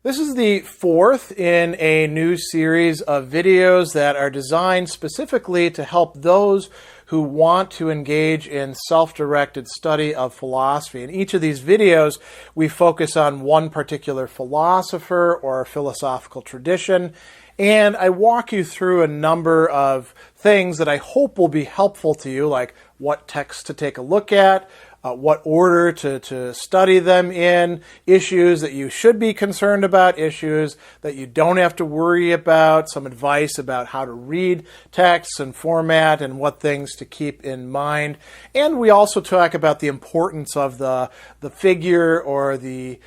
This is the fourth in a new series of videos that are designed specifically to help those who want to engage in self-directed study of philosophy. In each of these videos, we focus on one particular philosopher or philosophical tradition, and I walk you through a number of things that I hope will be helpful to you, like what texts to take a look at, what order to study them in, issues that you should be concerned about, issues that you don't have to worry about, some advice about how to read texts and format and what things to keep in mind. And we also talk about the importance of the figure or the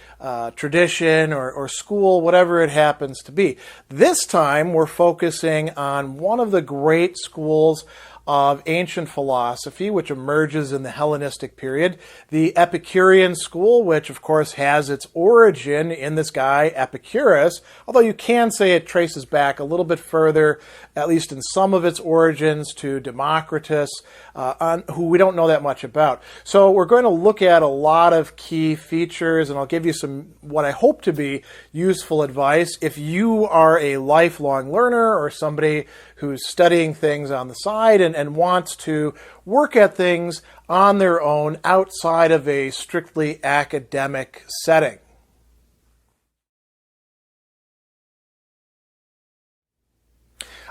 tradition or school, whatever it happens to be. This time we're focusing on one of the great schools of ancient philosophy, which emerges in the Hellenistic period, the Epicurean school, which of course has its origin in this guy, Epicurus, although you can say it traces back a little bit further, at least in some of its origins, to Democritus, who we don't know that much about. So we're going to look at a lot of key features, and I'll give you some, what I hope to be useful advice. If you are a lifelong learner or somebody who's studying things on the side and wants to work at things on their own outside of a strictly academic setting.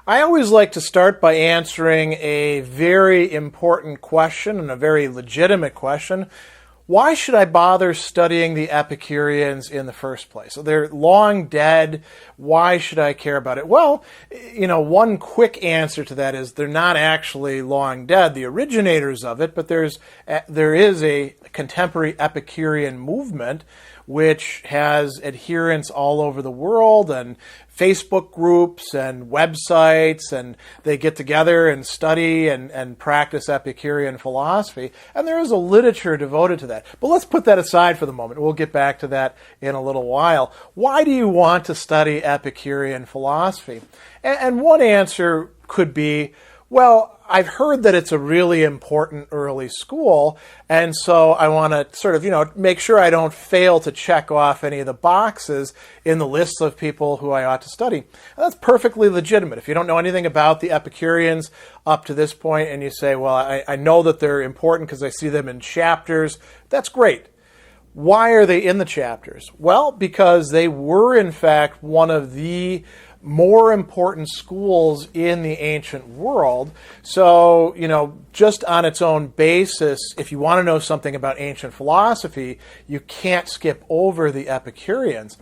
I always like to start by answering a very important question and a very legitimate question. Why should I bother studying the Epicureans in the first place? So they're long dead. Why should I care about it? Well, one quick answer to that is they're not actually long dead, the originators of it, but there is a contemporary Epicurean movement which has adherents all over the world, and Facebook groups and websites, and they get together and study and practice Epicurean philosophy. And there is a literature devoted to that. But let's put that aside for the moment. We'll get back to that in a little while. Why do you want to study Epicurean philosophy? And one answer could be, well, I've heard that it's a really important early school, and so I want to sort of, make sure I don't fail to check off any of the boxes in the list of people who I ought to study. And that's perfectly legitimate. If you don't know anything about the Epicureans up to this point and you say, well, I know that they're important because I see them in chapters, that's great. Why are they in the chapters? Well, because they were, in fact, one of the more important schools in the ancient world. So, just on its own basis, if you want to know something about ancient philosophy, you can't skip over the Epicureans.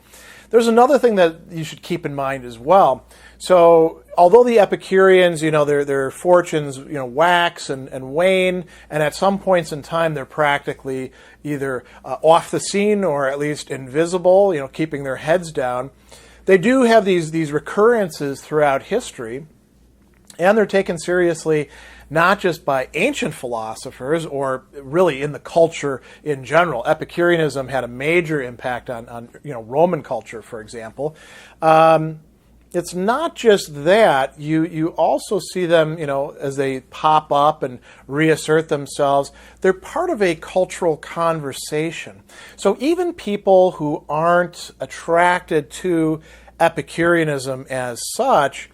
There's another thing that you should keep in mind as well. So, although the Epicureans, their fortunes, wax and wane, and at some points in time they're practically either off the scene or at least invisible, keeping their heads down. They do have these recurrences throughout history, and they're taken seriously not just by ancient philosophers or really in the culture in general. Epicureanism had a major impact on Roman culture, for example. It's not just that. You also see them, as they pop up and reassert themselves, they're part of a cultural conversation. So even people who aren't attracted to Epicureanism as such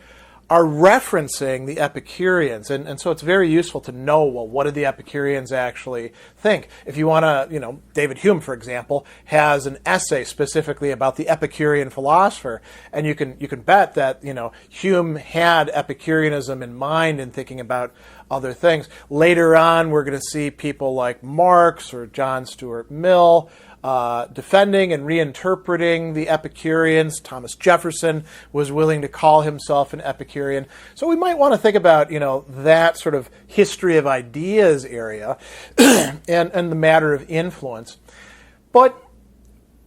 are referencing the Epicureans. And so it's very useful to know, well, what did the Epicureans actually think? If you want to, David Hume, for example, has an essay specifically about the Epicurean philosopher, and you can bet that, Hume had Epicureanism in mind in thinking about other things. Later on, we're going to see people like Marx or John Stuart Mill defending and reinterpreting the Epicureans. Thomas Jefferson was willing to call himself an Epicurean. So we might want to think about, that sort of history of ideas area and the matter of influence. But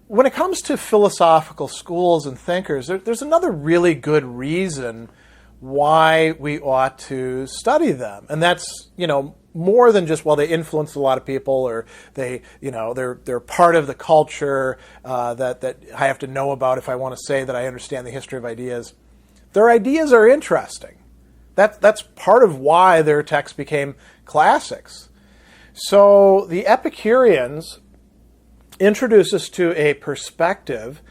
when it comes to philosophical schools and thinkers, there's another really good reason why we ought to study them. And that's, more than just, well, they influenced a lot of people, or they're part of the culture that I have to know about if I want to say that I understand the history of ideas. Their ideas are interesting. That's part of why their texts became classics. So the Epicureans introduce us to a perspective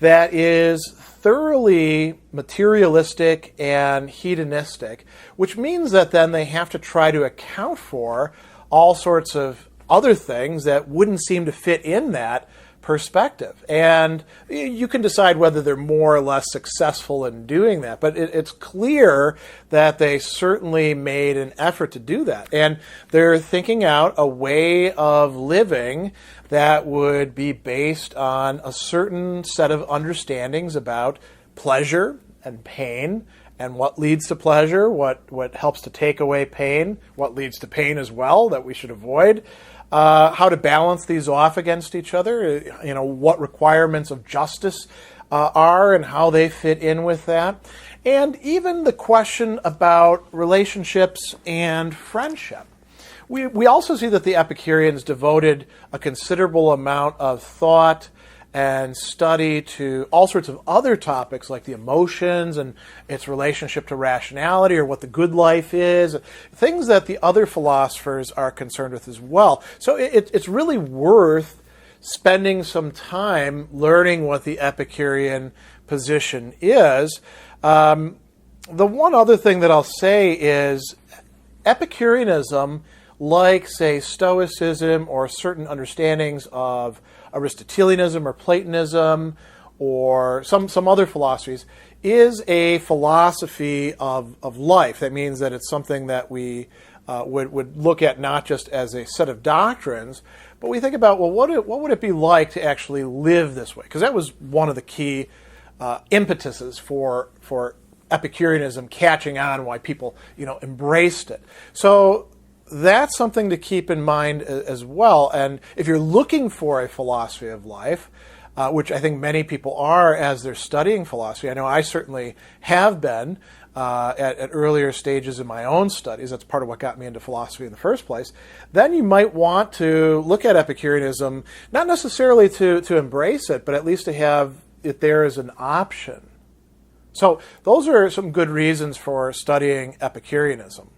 that is thoroughly materialistic and hedonistic, which means that then they have to try to account for all sorts of other things that wouldn't seem to fit in that perspective. And you can decide whether they're more or less successful in doing that, but it's clear that they certainly made an effort to do that. And they're thinking out a way of living that would be based on a certain set of understandings about pleasure and pain, and what leads to pleasure, what helps to take away pain, what leads to pain as well that we should avoid. How to balance these off against each other, what requirements of justice are and how they fit in with that. And even the question about relationships and friendship. We also see that the Epicureans devoted a considerable amount of thought and study to all sorts of other topics like the emotions and its relationship to rationality, or what the good life is, things that the other philosophers are concerned with as well. So it's really worth spending some time learning what the Epicurean position is. The one other thing that I'll say is Epicureanism, like, say, Stoicism or certain understandings of Aristotelianism or Platonism or some other philosophies, is a philosophy of life. That means that it's something that we would look at not just as a set of doctrines, but we think about, well, what would it be like to actually live this way? Because that was one of the key impetuses for Epicureanism catching on, why people embraced it. So that's something to keep in mind as well. And if you're looking for a philosophy of life, which I think many people are as they're studying philosophy, I know I certainly have been at earlier stages in my own studies. That's part of what got me into philosophy in the first place. Then you might want to look at Epicureanism, not necessarily to embrace it, but at least to have it there as an option. So those are some good reasons for studying Epicureanism.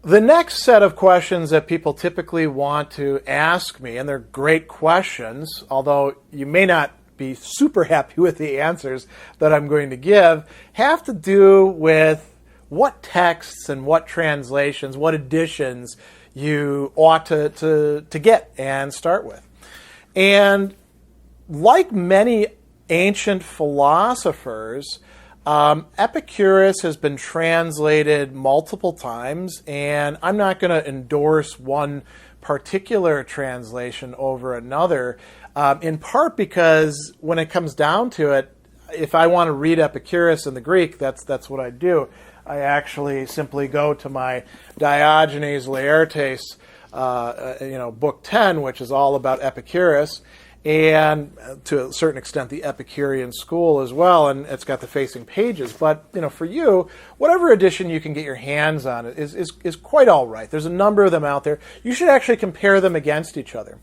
The next set of questions that people typically want to ask me, and they're great questions, although you may not be super happy with the answers that I'm going to give, have to do with what texts and what translations, what editions you ought to get and start with. And like many ancient philosophers, Epicurus has been translated multiple times, and I'm not going to endorse one particular translation over another, in part because when it comes down to it, if I want to read Epicurus in the Greek, that's what I do. I actually simply go to my Diogenes Laertes, book 10, which is all about Epicurus, and to a certain extent the Epicurean school as well, and it's got the facing pages. But for you, whatever edition you can get your hands on is quite all right. There's a number of them out there. You should actually compare them against each other.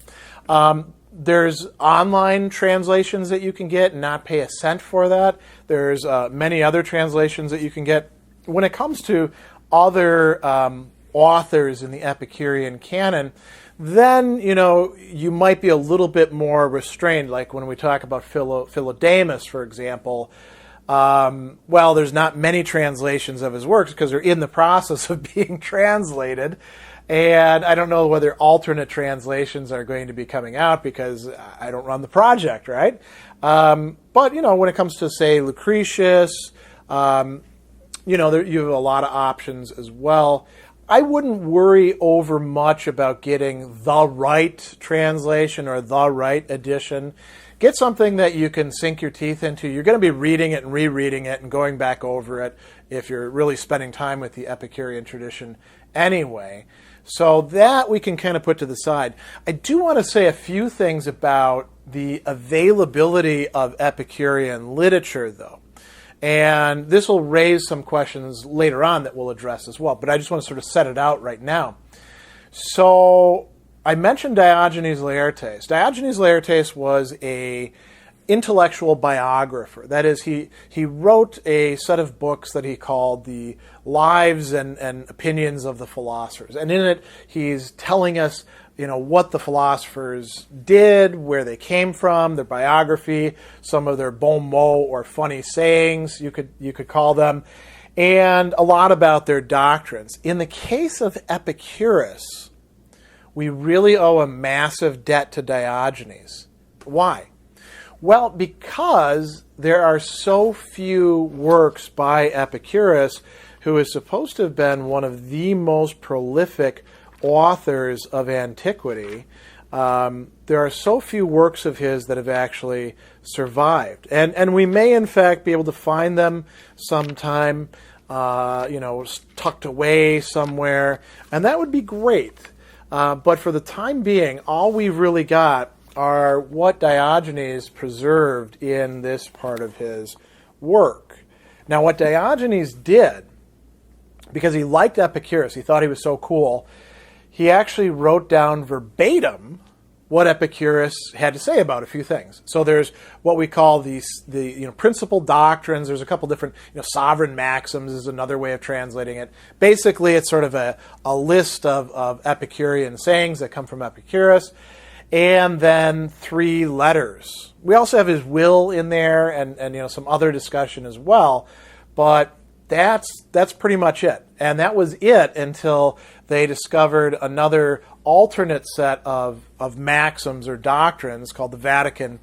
There's online translations that you can get and not pay a cent for that. There's many other translations that you can get. When it comes to other authors in the Epicurean canon, then you might be a little bit more restrained. Like when we talk about Philodemus, for example. There's not many translations of his works because they're in the process of being translated, and I don't know whether alternate translations are going to be coming out because I don't run the project, right? But when it comes to, say, Lucretius, you have a lot of options as well. I wouldn't worry over much about getting the right translation or the right edition. Get something that you can sink your teeth into. You're going to be reading it and rereading it and going back over it if you're really spending time with the Epicurean tradition anyway. So that we can kind of put to the side. I do want to say a few things about the availability of Epicurean literature, though. And this will raise some questions later on that we'll address as well. But I just want to sort of set it out right now. So I mentioned Diogenes Laertes. Diogenes Laertes was a intellectual biographer. That is, he wrote a set of books that he called the Lives and Opinions of the Philosophers. And in it, he's telling us, what the philosophers did, where they came from, their biography, some of their bon mots or funny sayings, you could call them, and a lot about their doctrines. In the case of Epicurus, we really owe a massive debt to Diogenes. Why? Well, because there are so few works by Epicurus, who is supposed to have been one of the most prolific authors of antiquity. There are so few works of his that have actually survived. And we may, in fact, be able to find them sometime, tucked away somewhere, and that would be great. But for the time being, all we've really got are what Diogenes preserved in this part of his work. Now, what Diogenes did, because he liked Epicurus, he thought he was so cool, he actually wrote down verbatim what Epicurus had to say about a few things. So there's what we call the principal doctrines. There's a couple different, sovereign maxims is another way of translating it. Basically, it's sort of a list of Epicurean sayings that come from Epicurus, and then 3 letters. We also have his will in there, and some other discussion as well. But that's pretty much it. And that was it until they discovered another alternate set of maxims or doctrines called the Vatican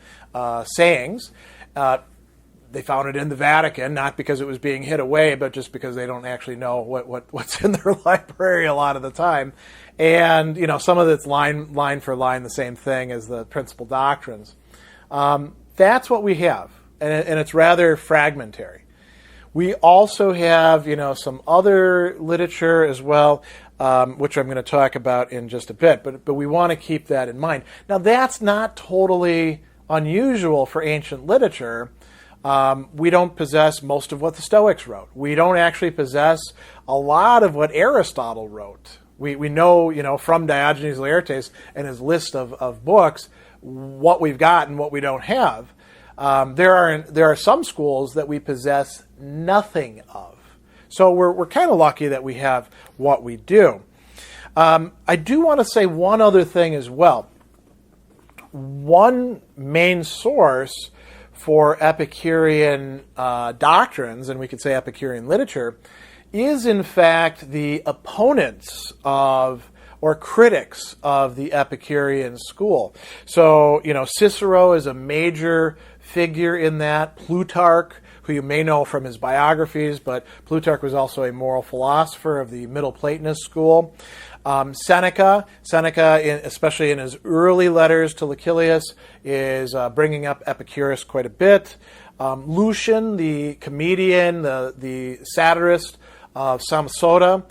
sayings. They found it in the Vatican, not because it was being hid away, but just because they don't actually know what's in their library a lot of the time. And, some of it's line for line the same thing as the principal doctrines. That's what we have, and it's rather fragmentary. We also have, some other literature as well, which I'm going to talk about in just a bit, but we want to keep that in mind. Now, that's not totally unusual for ancient literature. We don't possess most of what the Stoics wrote. We don't actually possess a lot of what Aristotle wrote. We know, from Diogenes Laertes and his list of books, what we've got and what we don't have. There are some schools that we possess nothing of. So we're kind of lucky that we have what we do. I do want to say one other thing as well. One main source for Epicurean doctrines, and we could say Epicurean literature, is in fact the opponents of or critics of the Epicurean school. So, Cicero is a major figure in that. Plutarch, who you may know from his biographies, but Plutarch was also a moral philosopher of the Middle Platonist school. Seneca, especially in his early letters to Lucilius, is bringing up Epicurus quite a bit. Lucian, the comedian, the satirist of Samosata,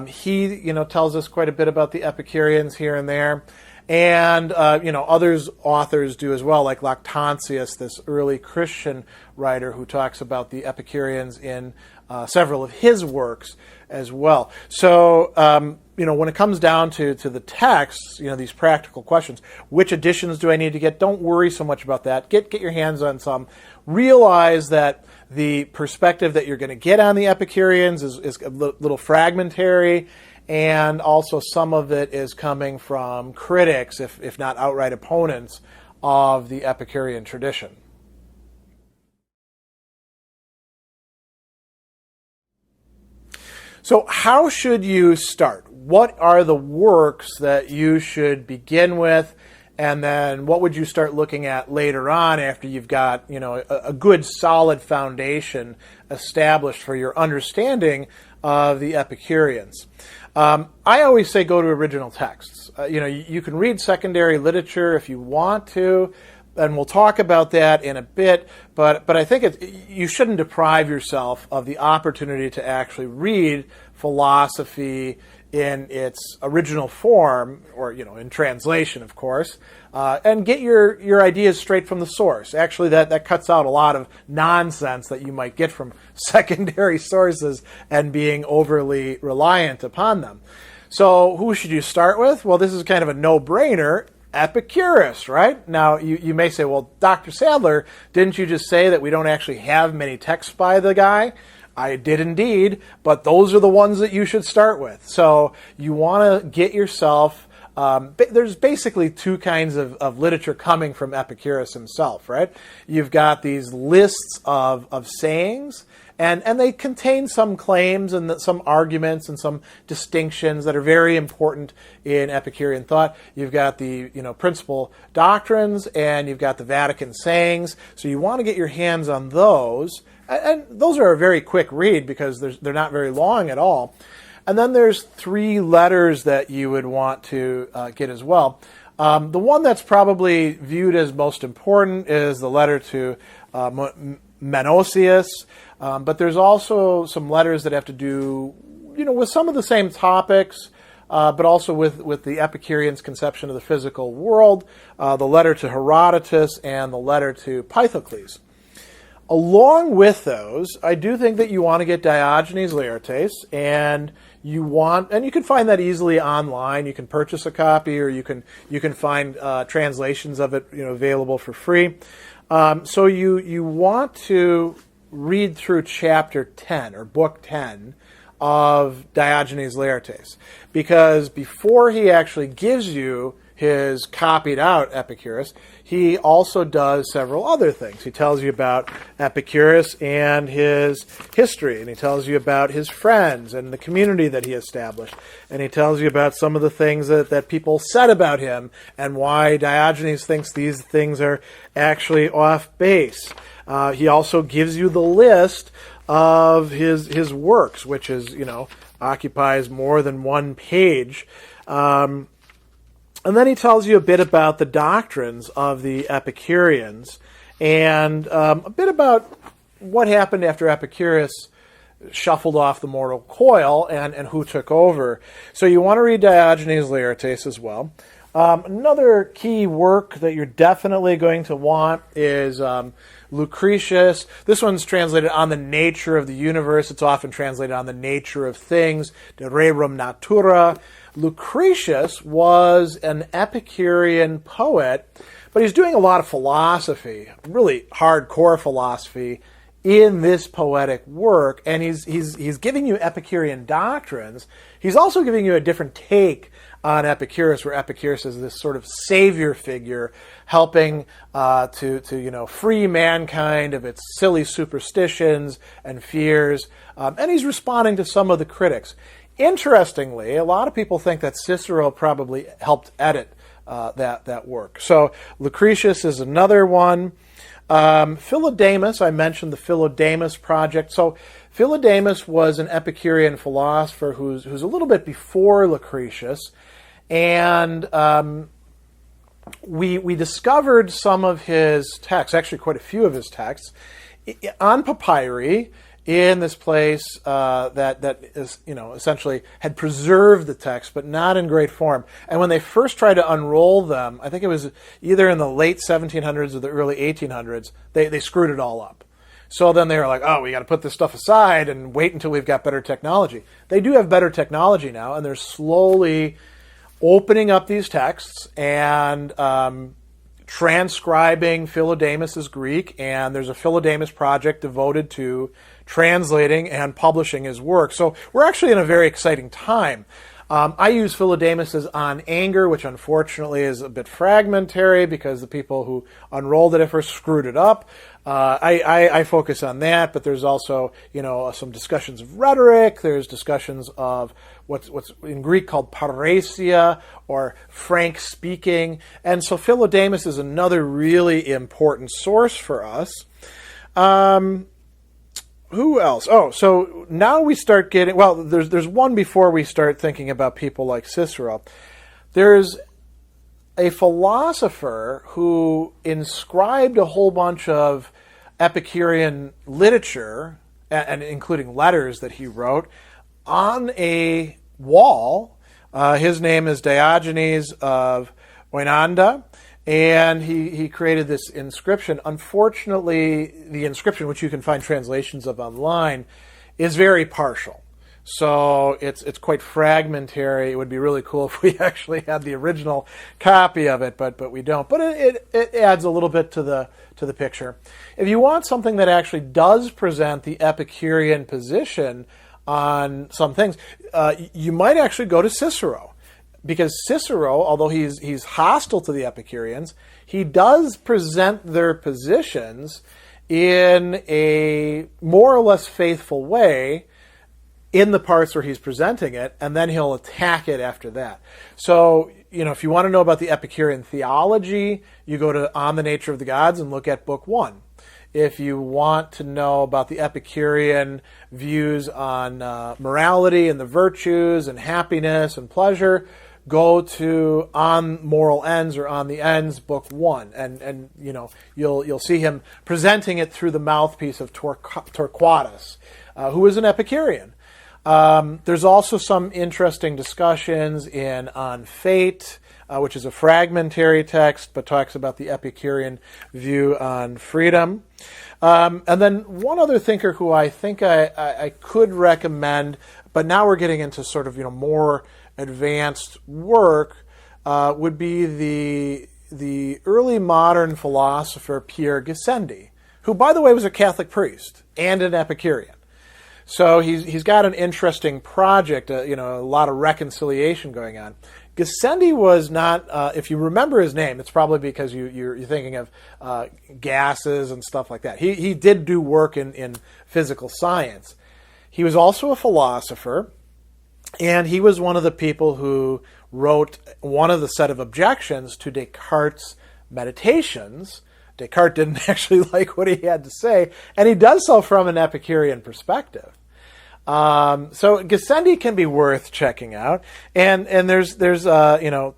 he tells us quite a bit about the Epicureans here and there. And, authors do as well, like Lactantius, this early Christian writer who talks about the Epicureans in several of his works as well. So, when it comes down to the texts, these practical questions, which editions do I need to get? Don't worry so much about that. Get your hands on some. Realize that the perspective that you're going to get on the Epicureans is a little fragmentary, and also some of it is coming from critics, if not outright opponents, of the Epicurean tradition. So how should you start? What are the works that you should begin with? And then what would you start looking at later on after you've got, a good solid foundation established for your understanding of the Epicureans? I always say go to original texts. You can read secondary literature if you want to, and we'll talk about that in a bit, but I think you shouldn't deprive yourself of the opportunity to actually read philosophy in its original form, or in translation, of course, and get your ideas straight from the source. Actually, that cuts out a lot of nonsense that you might get from secondary sources and being overly reliant upon them. So who should you start with? Well, this is kind of a no-brainer. Epicurus, right? Now, you may say, well, Dr. Sadler, didn't you just say that we don't actually have many texts by the guy? I did indeed, but those are the ones that you should start with. So you want to get yourself, there's basically two kinds of literature coming from Epicurus himself, right? You've got these lists of sayings, and they contain some claims and some arguments and some distinctions that are very important in Epicurean thought. You've got the principal doctrines, and you've got the Vatican sayings. So you want to get your hands on those, and those are a very quick read because they're not very long at all. And then there's 3 letters that you would want to get as well. The one that's probably viewed as most important is the letter to Menocius. But there's also some letters that have to do, with some of the same topics, but also with the Epicureans' conception of the physical world, the letter to Herodotus and the letter to Pythocles. Along with those, I do think that you want to get Diogenes Laertes, and you can find that easily online. You can purchase a copy, or you can find translations of it, available for free. So you want to read through chapter 10 or book 10 of Diogenes Laertes, because before he actually gives you his copied out Epicurus, he also does several other things. He tells you about Epicurus and his history, and he tells you about his friends and the community that he established, and he tells you about some of the things that people said about him and why Diogenes thinks these things are actually off base. He also gives you the list of his works, which is, occupies more than one page. And then he tells you a bit about the doctrines of the Epicureans and a bit about what happened after Epicurus shuffled off the mortal coil and who took over. So you want to read Diogenes Laertes as well. Another key work that you're definitely going to want is Lucretius. This one's translated On the Nature of the Universe. It's often translated On the Nature of Things, De Rerum Natura. Lucretius was an Epicurean poet, but he's doing a lot of philosophy, really hardcore philosophy, in this poetic work, and he's giving you Epicurean doctrines. He's also giving you a different take on Epicurus, where Epicurus is this sort of savior figure helping to free mankind of its silly superstitions and fears, and he's responding to some of the critics. Interestingly, a lot of people think that Cicero probably helped edit that work. So Lucretius is another one. Philodemus, I mentioned the Philodemus project. So Philodemus was an Epicurean philosopher who's a little bit before Lucretius, and we discovered some of his texts, actually quite a few of his texts, on papyri in this place that is, essentially had preserved the text, but not in great form. And when they first tried to unroll them, I think it was either in the late 1700s or the early 1800s, they screwed it all up. So then they were like, oh, we got to put this stuff aside and wait until we've got better technology. They do have better technology now, and they're slowly opening up these texts and transcribing Philodemus' Greek, and there's a Philodemus project devoted to translating and publishing his work. So we're actually in a very exciting time. I use Philodemus' On Anger, which unfortunately is a bit fragmentary because the people who unrolled it at first screwed it up. I focus on that, but there's also some discussions of rhetoric. There's discussions of what's in Greek called parrhesia, or frank speaking. And so Philodemus is another really important source for us. Who else? Oh, so now we start getting, well, there's one before we start thinking about people like Cicero. There's a philosopher who inscribed a whole bunch of Epicurean literature, and including letters that he wrote, on a wall. His name is Diogenes of Oinanda. And he created this inscription. Unfortunately, the inscription, which you can find translations of online, is very partial. So it's quite fragmentary. It would be really cool if we actually had the original copy of it, but we don't. But it adds a little bit to the picture. If you want something that actually does present the Epicurean position on some things, you might actually go to Cicero. Because Cicero, although he's hostile to the Epicureans, he does present their positions in a more or less faithful way in the parts where he's presenting it, and then he'll attack it after that. So, if you want to know about the Epicurean theology, you go to On the Nature of the Gods and look at Book 1. If you want to know about the Epicurean views on morality and the virtues and happiness and pleasure, go to On Moral Ends or On the Ends, Book 1, and you'll see him presenting it through the mouthpiece of Torquatus, who was an Epicurean. There's also some interesting discussions in On Fate, which is a fragmentary text, but talks about the Epicurean view on freedom. And then one other thinker who I think I could recommend, but now we're getting into sort of more advanced work, would be the early modern philosopher Pierre Gassendi, who, by the way, was a Catholic priest and an Epicurean. So he's got an interesting project, a lot of reconciliation going on. Gassendi was not, if you remember his name, it's probably because you're thinking of gases and stuff like that. He did do work in physical science. He was also a philosopher, and he was one of the people who wrote one of the set of objections to Descartes' meditations. Descartes didn't actually like what he had to say, and he does so from an Epicurean perspective. So Gassendi can be worth checking out, and there's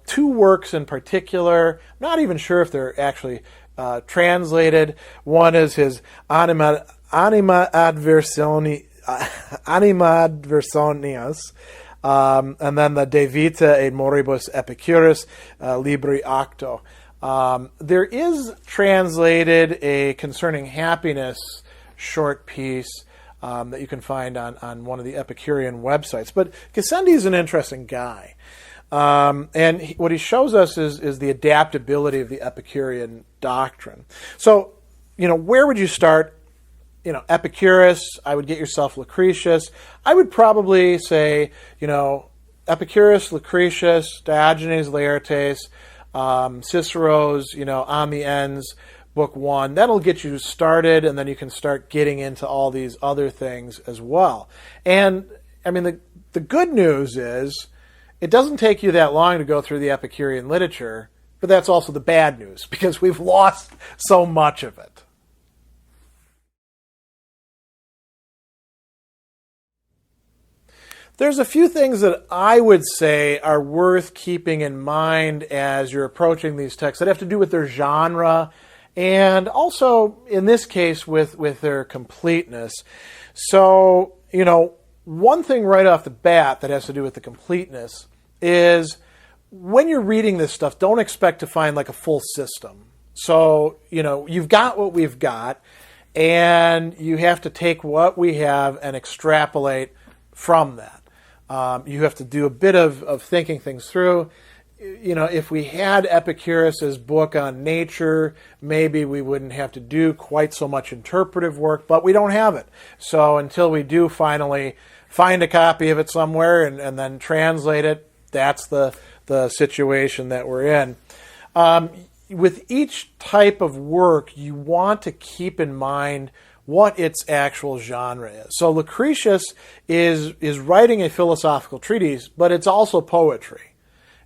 two works in particular. I'm not even sure if they're actually translated. One is his Anima Adversionias, and then the De Vita et Moribus Epicurus, Libri Acto. There is translated a Concerning Happiness short piece that you can find on one of the Epicurean websites. But Gassendi is an interesting guy. And what he shows us is the adaptability of the Epicurean doctrine. So, where would you start? Epicurus, I would get yourself Lucretius. I would probably say, Epicurus, Lucretius, Diogenes Laertes, Cicero's, On the Ends, Book 1. That'll get you started, and then you can start getting into all these other things as well. And, the good news is it doesn't take you that long to go through the Epicurean literature, but that's also the bad news, because we've lost so much of it. There's a few things that I would say are worth keeping in mind as you're approaching these texts that have to do with their genre, and also, in this case, with their completeness. So, one thing right off the bat that has to do with the completeness is when you're reading this stuff, don't expect to find like a full system. So, you've got what we've got, and you have to take what we have and extrapolate from that. You have to do a bit of thinking things through. If we had Epicurus's book on nature, maybe we wouldn't have to do quite so much interpretive work, but we don't have it. So until we do finally find a copy of it somewhere and then translate it, that's the situation that we're in. With each type of work, you want to keep in mind what its actual genre is. So Lucretius is writing a philosophical treatise, but it's also poetry.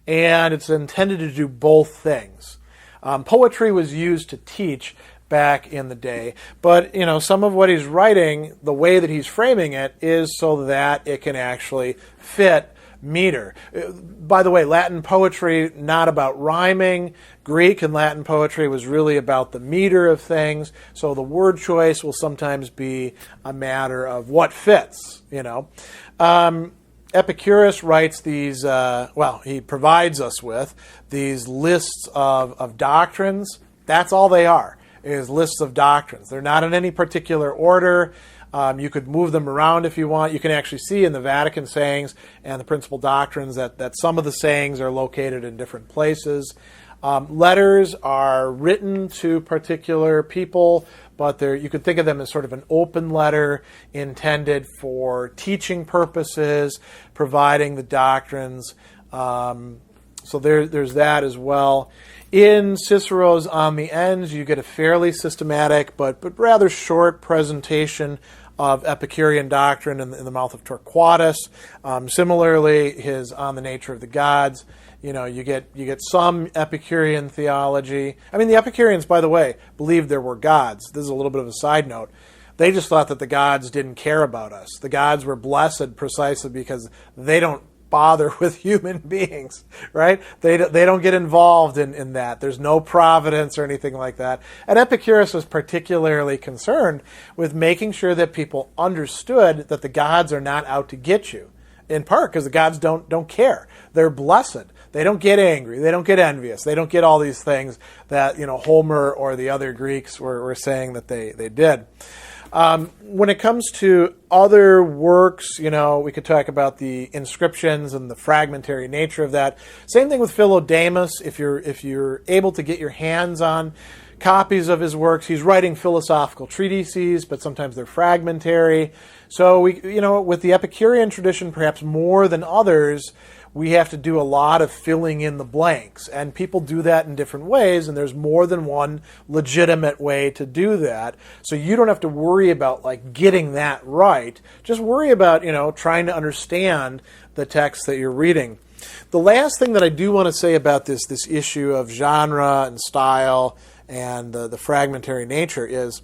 And it's intended to do both things. Poetry was used to teach back in the day, but some of what he's writing, the way that he's framing it, is so that it can actually fit meter. By the way, Latin poetry, not about rhyming. Greek and Latin poetry was really about the meter of things, so the word choice will sometimes be a matter of what fits, Epicurus writes these, he provides us with these lists of doctrines. That's all they are, is lists of doctrines. They're not in any particular order. You could move them around if you want. You can actually see in the Vatican sayings and the principal doctrines that some of the sayings are located in different places. Letters are written to particular people, but you could think of them as sort of an open letter intended for teaching purposes, providing the doctrines. So there's that as well. In Cicero's On the Ends, you get a fairly systematic but rather short presentation of Epicurean doctrine in the mouth of Torquatus. Similarly, his On the Nature of the Gods. You get some Epicurean theology. I mean, the Epicureans, by the way, believed there were gods. This is a little bit of a side note. They just thought that the gods didn't care about us. The gods were blessed precisely because they don't bother with human beings, right? They don't get involved in that. There's no providence or anything like that. And Epicurus was particularly concerned with making sure that people understood that the gods are not out to get you, in part because the gods don't care. They're blessed. They don't get angry. They don't get envious. They don't get all these things that Homer or the other Greeks were saying that they did. When it comes to other works, we could talk about the inscriptions and the fragmentary nature of that. Same thing with Philodemus. If you're able to get your hands on copies of his works, he's writing philosophical treatises, but sometimes they're fragmentary. So with the Epicurean tradition, perhaps more than others, we have to do a lot of filling in the blanks. And people do that in different ways, and there's more than one legitimate way to do that. So you don't have to worry about getting that right. Just worry about, trying to understand the text that you're reading. The last thing that I do want to say about this issue of genre and style and the fragmentary nature is,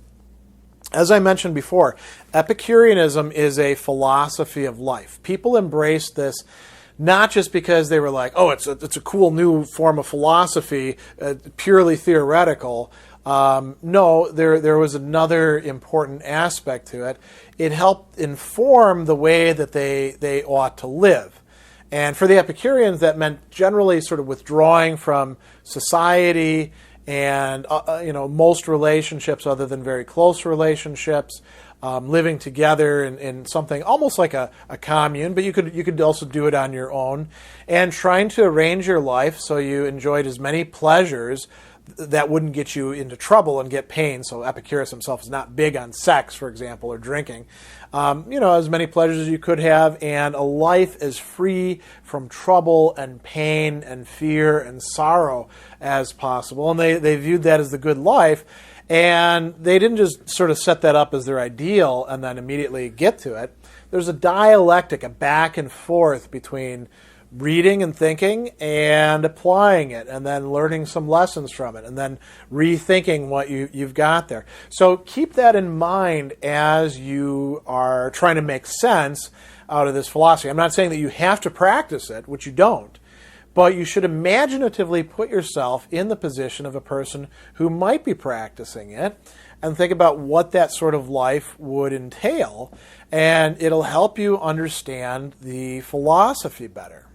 as I mentioned before, Epicureanism is a philosophy of life. People embrace this not just because they were like, oh, it's a cool new form of philosophy, purely theoretical. No, there was another important aspect to it. It helped inform the way that they ought to live. And for the Epicureans, that meant generally sort of withdrawing from society and most relationships other than very close relationships. Living together in something almost like a commune, but you could also do it on your own, and trying to arrange your life so you enjoyed as many pleasures that wouldn't get you into trouble and get pain. So Epicurus himself is not big on sex, for example, or drinking. As many pleasures as you could have, and a life as free from trouble and pain and fear and sorrow as possible. And they viewed that as the good life. And they didn't just sort of set that up as their ideal and then immediately get to it. There's a dialectic, a back and forth between reading and thinking and applying it, and then learning some lessons from it, and then rethinking what you've got there. So keep that in mind as you are trying to make sense out of this philosophy. I'm not saying that you have to practice it, which you don't. But you should imaginatively put yourself in the position of a person who might be practicing it and think about what that sort of life would entail, and it'll help you understand the philosophy better.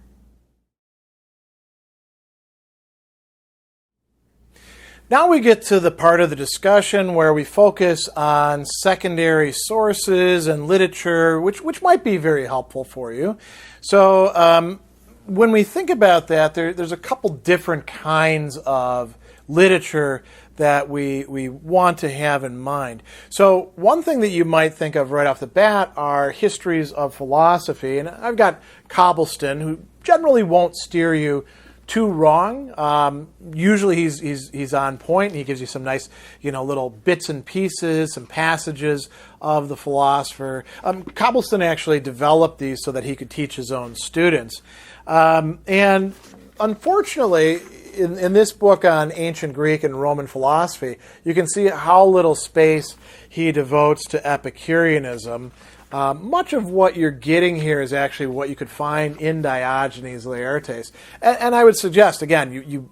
Now we get to the part of the discussion where we focus on secondary sources and literature, which might be very helpful for you. So, when we think about that, there's a couple different kinds of literature that we want to have in mind. So one thing that you might think of right off the bat are histories of philosophy. And I've got Cobbleston, who generally won't steer you too wrong. Usually he's on point. And he gives you some nice, little bits and pieces, some passages of the philosopher. Cobbleston actually developed these so that he could teach his own students. And unfortunately, in this book on ancient Greek and Roman philosophy, you can see how little space he devotes to Epicureanism. Much of what you're getting here is actually what you could find in Diogenes Laertes. And I would suggest, again, you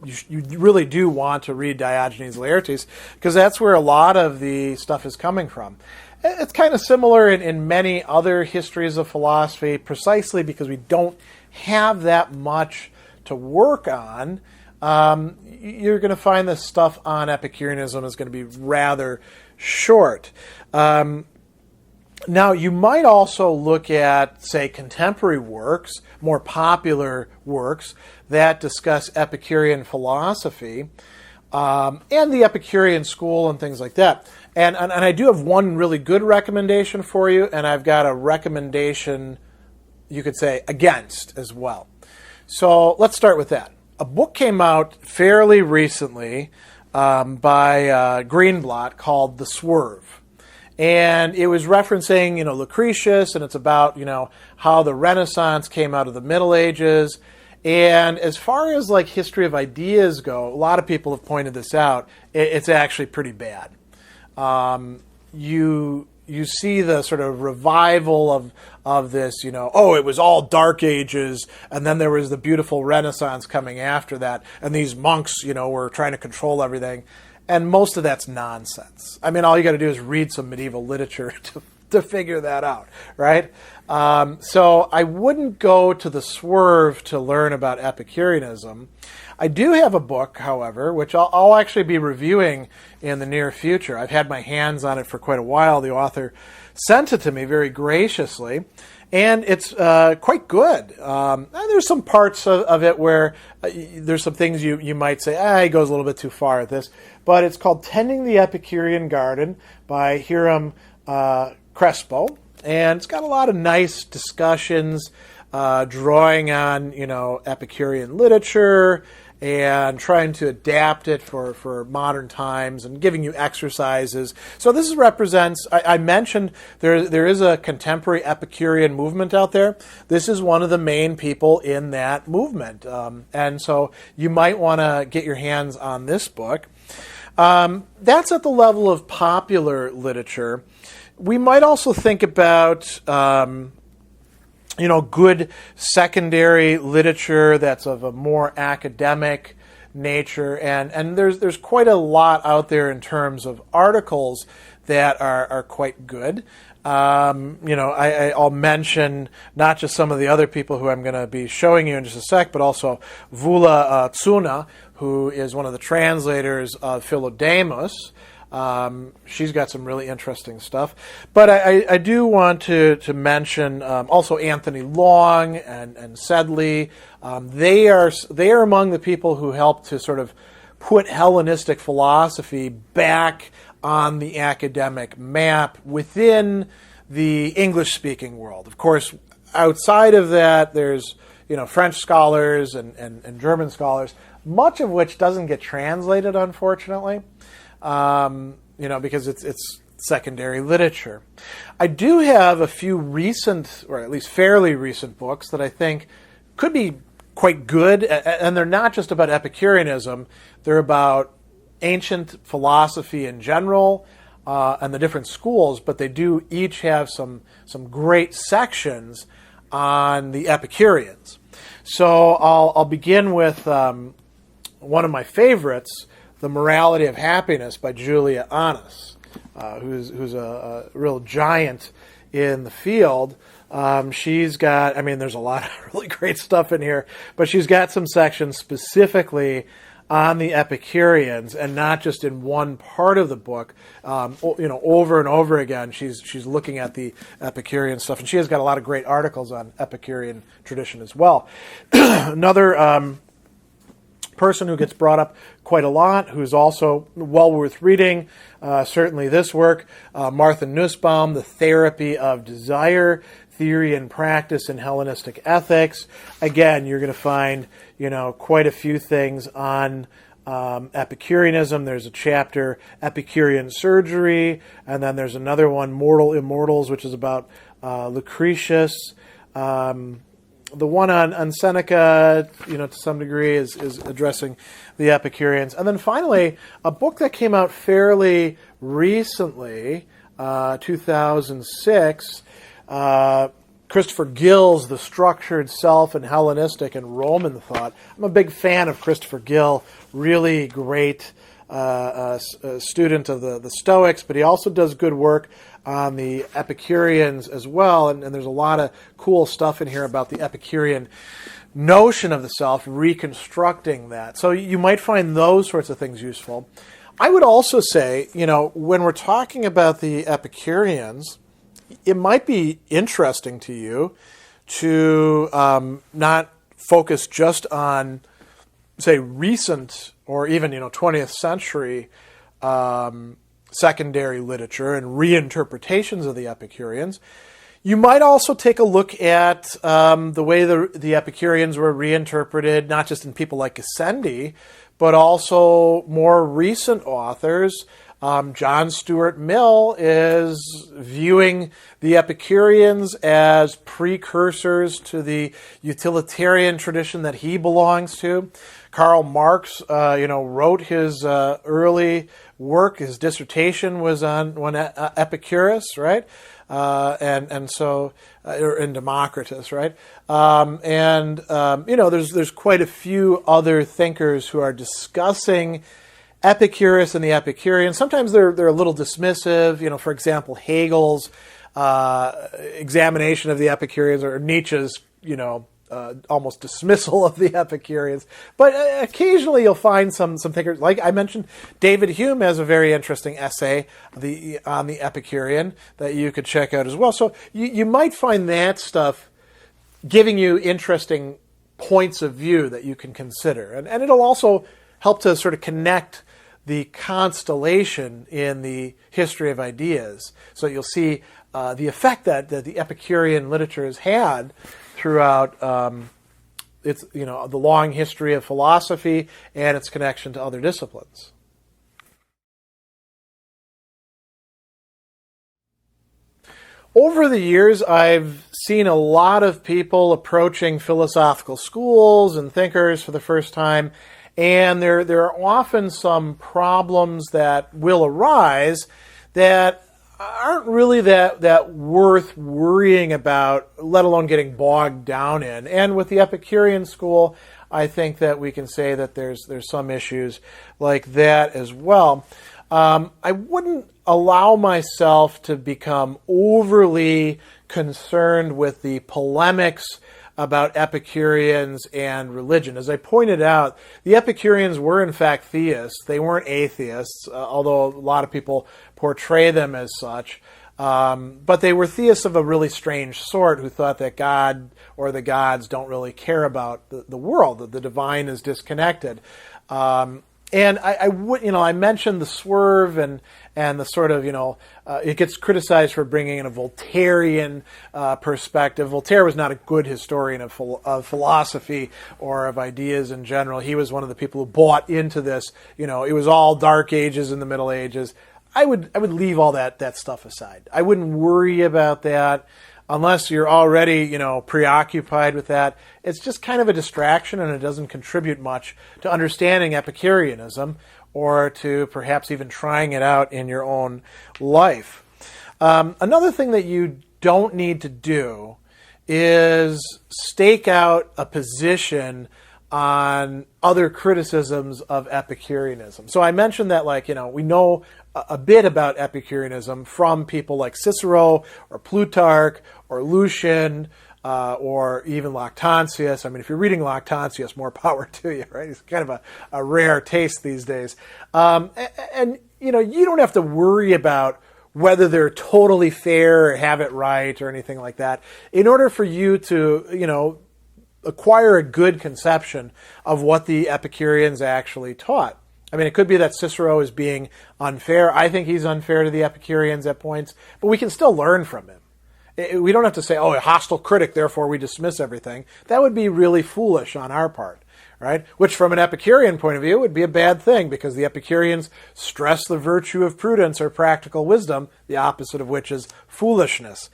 really do want to read Diogenes Laertes, because that's where a lot of the stuff is coming from. It's kind of similar in many other histories of philosophy, precisely because we don't have that much to work on. You're going to find this stuff on Epicureanism is going to be rather short. Now, you might also look at, say, contemporary works, more popular works that discuss Epicurean philosophy and the Epicurean school and things like that. And I do have one really good recommendation for you, and I've got a recommendation, you could say, against as well. So let's start with that. A book came out fairly recently by Greenblatt called The Swerve. And it was referencing, Lucretius, and it's about, how the Renaissance came out of the Middle Ages. And as far as like history of ideas go, a lot of people have pointed this out. It's actually pretty bad. You see the sort of revival of this, it was all Dark Ages, and then there was the beautiful Renaissance coming after that, and these monks, were trying to control everything. And most of that's nonsense. I mean, all you got to do is read some medieval literature to figure that out, right? So I wouldn't go to the Swerve to learn about Epicureanism. I do have a book, however, which I'll actually be reviewing in the near future. I've had my hands on it for quite a while. The author sent it to me very graciously, and it's quite good. And there's some parts of it where there's some things you might say, he goes a little bit too far at this. But it's called Tending the Epicurean Garden by Hiram Crespo. And it's got a lot of nice discussions, drawing on, Epicurean literature and trying to adapt it for modern times and giving you exercises. So this represents, I mentioned there is a contemporary Epicurean movement out there. This is one of the main people in that movement. And so you might want to get your hands on this book. That's at the level of popular literature. We might also think about good secondary literature that's of a more academic nature, and there's quite a lot out there in terms of articles that are quite good. I'll mention not just some of the other people who I'm going to be showing you in just a sec, but also Vula Tsuna, who is one of the translators of Philodemus. She's got some really interesting stuff. But I do want to mention also Anthony Long and Sadler. They are among the people who helped to sort of put Hellenistic philosophy back on the academic map within the English-speaking world. Of course, outside of that, there's French scholars and German scholars, much of which doesn't get translated, unfortunately. Because it's secondary literature. I do have a few recent, or at least fairly recent books that I think could be quite good, and they're not just about Epicureanism. They're about ancient philosophy in general and the different schools, but they do each have some great sections on the Epicureans. So I'll begin with one of my favorites, The Morality of Happiness by Julia Annas, who's a real giant in the field. She's got, there's a lot of really great stuff in here, but she's got some sections specifically on the Epicureans, and not just in one part of the book. Over and over again, she's looking at the Epicurean stuff, and she has got a lot of great articles on Epicurean tradition as well. Another person who gets brought up quite a lot, who's also well worth reading, certainly this work, Martha Nussbaum, The Therapy of Desire, Theory and Practice in Hellenistic Ethics. Again, you're going to find, quite a few things on Epicureanism. There's a chapter, Epicurean Surgery, and then there's another one, Mortal Immortals, which is about Lucretius. The one on Seneca, to some degree, is addressing the Epicureans. And then finally, a book that came out fairly recently, 2006, Christopher Gill's The Structured Self in Hellenistic and Roman Thought. I'm a big fan of Christopher Gill, really great student of the Stoics, but he also does good work on the Epicureans as well, and there's a lot of cool stuff in here about the Epicurean notion of the self, reconstructing that. So you might find those sorts of things useful. I would also say, when we're talking about the Epicureans, it might be interesting to you to not focus just on, say, recent or even 20th century secondary literature and reinterpretations of the Epicureans. You might also take a look at the way the Epicureans were reinterpreted, not just in people like Gassendi, but also more recent authors. John Stuart Mill is viewing the Epicureans as precursors to the utilitarian tradition that he belongs to. Karl Marx, wrote his early work. His dissertation was on Epicurus, right? And so in Democritus, right? There's quite a few other thinkers who are discussing Epicurus and the Epicureans. Sometimes they're a little dismissive. For example, Hegel's examination of the Epicureans, or Nietzsche's, almost dismissal of the Epicureans. But occasionally you'll find some thinkers, like I mentioned, David Hume has a very interesting essay on the Epicurean that you could check out as well. So you might find that stuff giving you interesting points of view that you can consider. And it'll also help to sort of connect the constellation in the history of ideas. So you'll see the effect that the Epicurean literature has had throughout the long history of philosophy and its connection to other disciplines. Over the years, I've seen a lot of people approaching philosophical schools and thinkers for the first time, and there are often some problems that will arise that aren't really that worth worrying about, let alone getting bogged down in. And with the Epicurean school, I think that we can say that there's some issues like that as well. I wouldn't allow myself to become overly concerned with the polemics about Epicureans and religion. As I pointed out, the Epicureans were in fact theists. They weren't atheists, although a lot of people portray them as such. But they were theists of a really strange sort who thought that God or the gods don't really care about the world, that the divine is disconnected. And I mentioned the swerve and the sort of, it gets criticized for bringing in a Voltairean perspective. Voltaire was not a good historian of philosophy or of ideas in general. He was one of the people who bought into this. It was all Dark Ages and the Middle Ages. I would leave all that stuff aside. I wouldn't worry about that. Unless you're already, preoccupied with that. It's just kind of a distraction, and it doesn't contribute much to understanding Epicureanism or to perhaps even trying it out in your own life. Another thing that you don't need to do is stake out a position on other criticisms of Epicureanism. So I mentioned that, we know a bit about Epicureanism from people like Cicero or Plutarch or Lucian or even Lactantius. I mean, if you're reading Lactantius, more power to you, right? He's kind of a rare taste these days. And you don't have to worry about whether they're totally fair or have it right or anything like that. In order for you to, acquire a good conception of what the Epicureans actually taught. I mean, it could be that Cicero is being unfair. I think he's unfair to the Epicureans at points, but we can still learn from him. We don't have to say, a hostile critic, therefore we dismiss everything. That would be really foolish on our part, right? Which from an Epicurean point of view would be a bad thing, because the Epicureans stress the virtue of prudence or practical wisdom, the opposite of which is foolishness.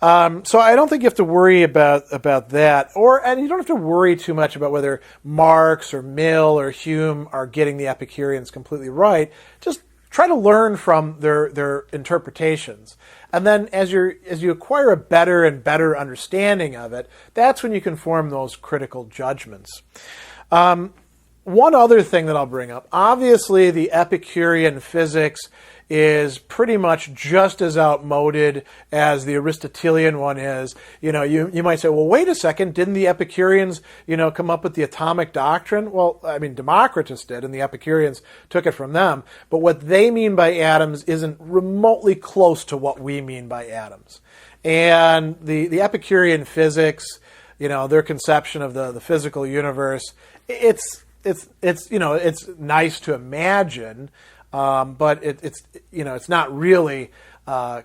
So I don't think you have to worry about that, and you don't have to worry too much about whether Marx or Mill or Hume are getting the Epicureans completely right. Just try to learn from their interpretations, and then as you acquire a better and better understanding of it, that's when you can form those critical judgments. One other thing that I'll bring up, obviously the Epicurean physics is pretty much just as outmoded as the Aristotelian one is. You might say, well, wait a second, didn't the Epicureans, come up with the atomic doctrine? Well, I mean, Democritus did, and the Epicureans took it from them. But what they mean by atoms isn't remotely close to what we mean by atoms. And the Epicurean physics, their conception of the physical universe, it's nice to imagine, but it's not really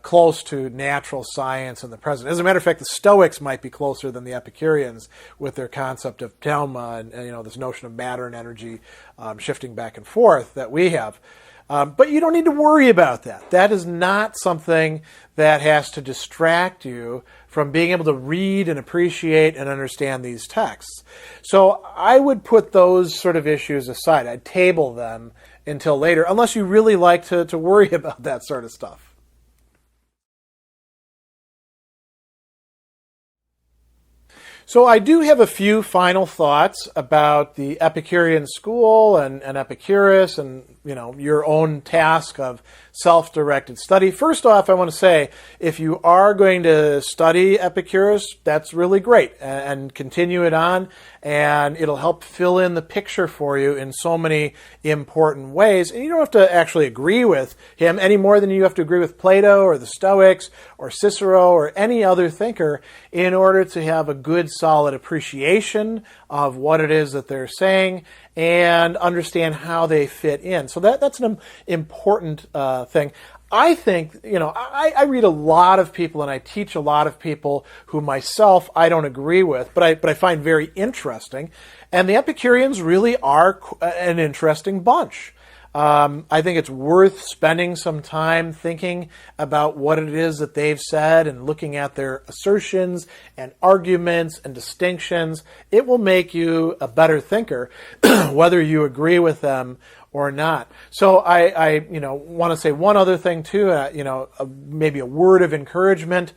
close to natural science in the present. As a matter of fact, the Stoics might be closer than the Epicureans with their concept of pneuma and this notion of matter and energy shifting back and forth that we have. But you don't need to worry about that. That is not something that has to distract you from being able to read and appreciate and understand these texts. So I would put those sort of issues aside. I'd table them until later, unless you really like to worry about that sort of stuff. So I do have a few final thoughts about the Epicurean school and Epicurus and, your own task of self-directed study. First off, I want to say, if you are going to study Epicurus, that's really great, and continue it on, and it'll help fill in the picture for you in so many important ways. And you don't have to actually agree with him any more than you have to agree with Plato or the Stoics or Cicero or any other thinker in order to have a good, solid appreciation of what it is that they're saying and understand how they fit in. So that's an important thing. I think, I read a lot of people and I teach a lot of people who myself I don't agree with, but I find very interesting. And the Epicureans really are an interesting bunch. I think it's worth spending some time thinking about what it is that they've said and looking at their assertions and arguments and distinctions. It will make you a better thinker, whether you agree with them or not. So I want to say one other thing too, maybe a word of encouragement.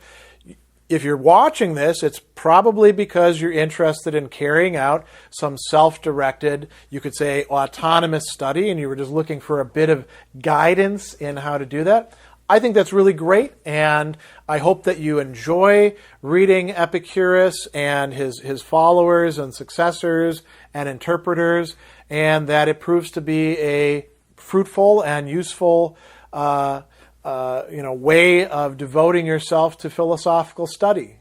If you're watching this, it's probably because you're interested in carrying out some self-directed, you could say autonomous study, and you were just looking for a bit of guidance in how to do that. I think that's really great, and I hope that you enjoy reading Epicurus and his followers and successors and interpreters, and that it proves to be a fruitful and useful way of devoting yourself to philosophical study.